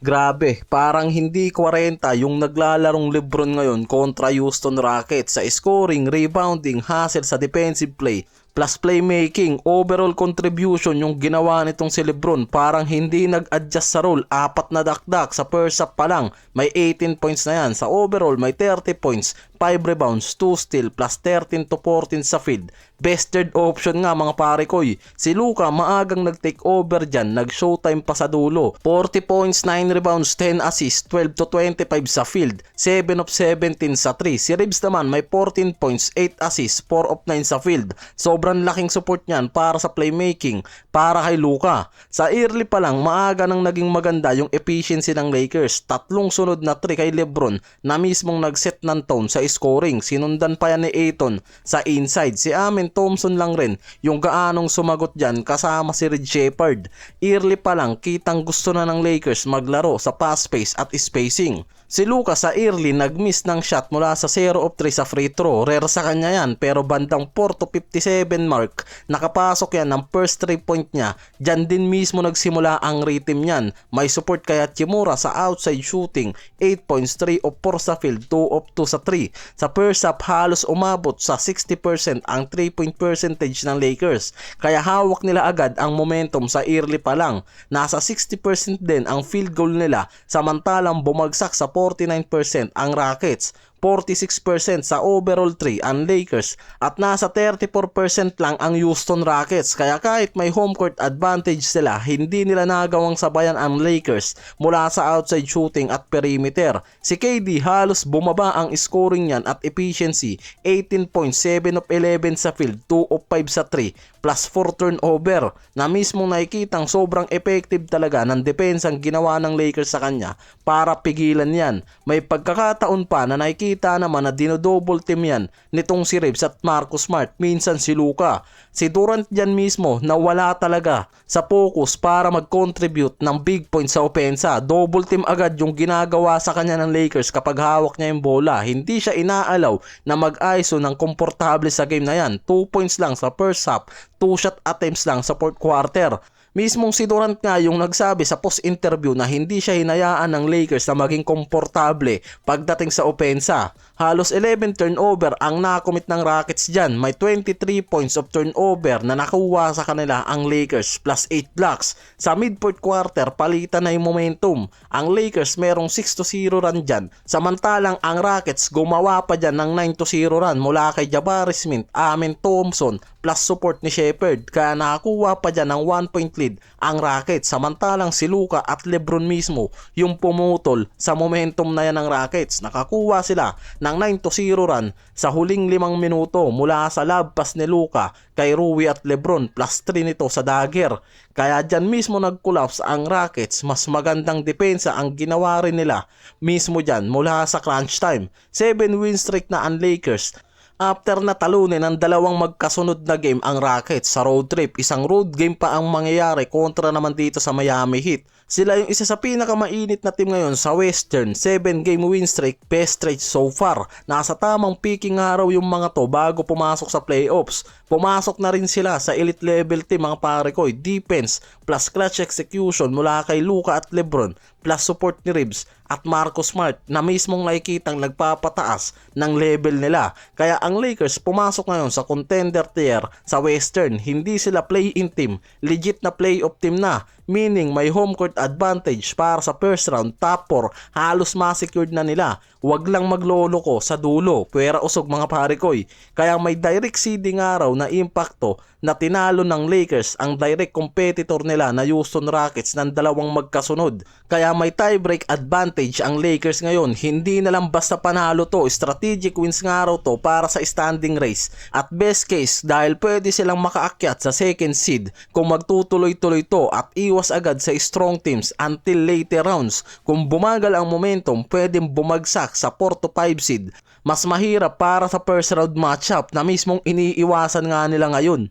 Grabe, parang hindi 40 yung naglalarong Lebron ngayon kontra Houston Rockets sa scoring, rebounding, hustle sa defensive play, plus playmaking, overall contribution yung ginawa nitong si Lebron. Parang hindi nag-adjust sa role, apat na dakdak sa first half pa lang, may 18 points na yan. Sa overall, may 30 points, 5 rebounds, 2 steal, plus 13 to 14 sa field. Best third option nga mga pare koy. Si Luka maagang nag-take over dyan, nag-showtime pa sa dulo. 40 points, 9 rebounds, 10 assists, 12 to 25 sa field, 7 of 17 sa 3. Si Reeves naman may 14 points, 8 assists, 4 of 9 sa field. Sobrang laking support niyan para sa playmaking, para kay Luka. Sa early pa lang, maaga nang naging maganda yung efficiency ng Lakers. Tatlong sunod na 3 kay Lebron na mismong nag-set ng tone sa scoring. Sinundan pa yan ni Ayton sa inside. Si Amen Thompson lang rin yung gaanong sumagot dyan kasama si Red Shepard. Early pa lang, kitang gusto na ng Lakers maglaro sa fast pace at spacing. Si Luka sa early nag-miss ng shot mula sa 0 of 3 sa free throw. Rare sa kanya yan, pero bandang 4 to 57 mark, nakapasok yan ng first 3 point niya. Diyan din mismo nagsimula ang rhythm niyan. May support kay Hachimura sa outside shooting, 8 points, 3 of 4 sa field, 2 of 2 sa 3. Sa first half halos umabot sa 60% ang 3 point percentage ng Lakers. Kaya hawak nila agad ang momentum sa early pa lang. Nasa 60% din ang field goal nila, samantalang bumagsak sa 49% ang Rockets, 46% sa overall 3 ang Lakers, at nasa 34% lang ang Houston Rockets. Kaya kahit may home court advantage sila, hindi nila nagawang sabayan ang Lakers mula sa outside shooting at perimeter. Si KD halos bumaba ang scoring niyan at efficiency, 18 points, 7 of 11 sa field, 2 of 5 sa 3, plus 4 turnover, na mismong nakikitang sobrang effective talaga ng depensang ginawa ng Lakers sa kanya para pigilan yan. May pagkakataon pa na nakikita naman na dinodouble team yan nitong si Reeves at Marcus Smart, minsan si Luka. Si Durant dyan mismo na wala talaga sa focus para mag-contribute ng big point sa opensa. Double team agad yung ginagawa sa kanya ng Lakers kapag hawak niya yung bola. Hindi siya inaalaw na mag-ISO ng komportable sa game na yan. 2 points lang sa first half, 2 shot attempts lang sa fourth quarter. Mismong si Durant nga yung nagsabi sa post-interview na hindi siya hinayaan ng Lakers na maging komportable pagdating sa opensa. Halos 11 turnover ang nakomit ng Rockets dyan. May 23 points of turnover na nakuha sa kanila ang Lakers, plus 8 blocks. Sa mid-fourth quarter, palitan na yung momentum. Ang Lakers merong 6-0 run dyan, samantalang ang Rockets gumawa pa dyan ng 9-0 run mula kay Jabari Smith, Amen Thompson, plus support ni Shepard. Kaya nakakuha pa dyan ng 1 point lead ang Rockets, samantalang si Luka at Lebron mismo yung pumutol sa momentum na yan ng Rockets. Nakakuha sila ng 9-0 run sa huling 5 minuto mula sa lob pass ni Luka kay Rui at Lebron, plus 3 nito sa dagger. Kaya dyan mismo nag-collapse ang Rockets. Mas magandang depensa ang ginawa rin nila mismo dyan mula sa crunch time. 7 win streak na ang Lakers after na talunin ng dalawang magkasunod na game ang Rockets sa road trip. Isang road game pa ang mangyayari kontra naman dito sa Miami Heat. Sila yung isa sa pinakamainit na team ngayon sa Western. 7-game win streak, best stretch so far. Nasa tamang peaking araw yung mga to bago pumasok sa playoffs. Pumasok na rin sila sa elite level team mga pare ko. Defense plus clutch execution mula kay Luka at Lebron, plus support ni Reeves at Marcus Smart na mismong nakikitang nagpapataas ng level nila. Kaya ang Lakers pumasok ngayon sa contender tier sa Western. Hindi sila play-in team, legit na playoff team na. Meaning may home court advantage para sa first round, top 4 halos ma-secured na nila. Wag lang magloloko sa dulo, pwera usog mga pare koy. Kaya may direct seeding araw na impacto na tinalo ng Lakers ang direct competitor nila na Houston Rockets ng dalawang magkasunod. Kaya may tiebreak advantage ang Lakers ngayon. Hindi na lang basta panalo to, strategic wins nga araw to para sa standing race. At best case, dahil pwede silang makaakyat sa second seed kung magtutuloy-tuloy to at iwas agad sa strong teams until later rounds. Kung bumagal ang momentum, pwedeng bumagsak sa 4 to 5 seed. Mas mahirap para sa first round matchup na mismong iniiwasan nga nila ngayon.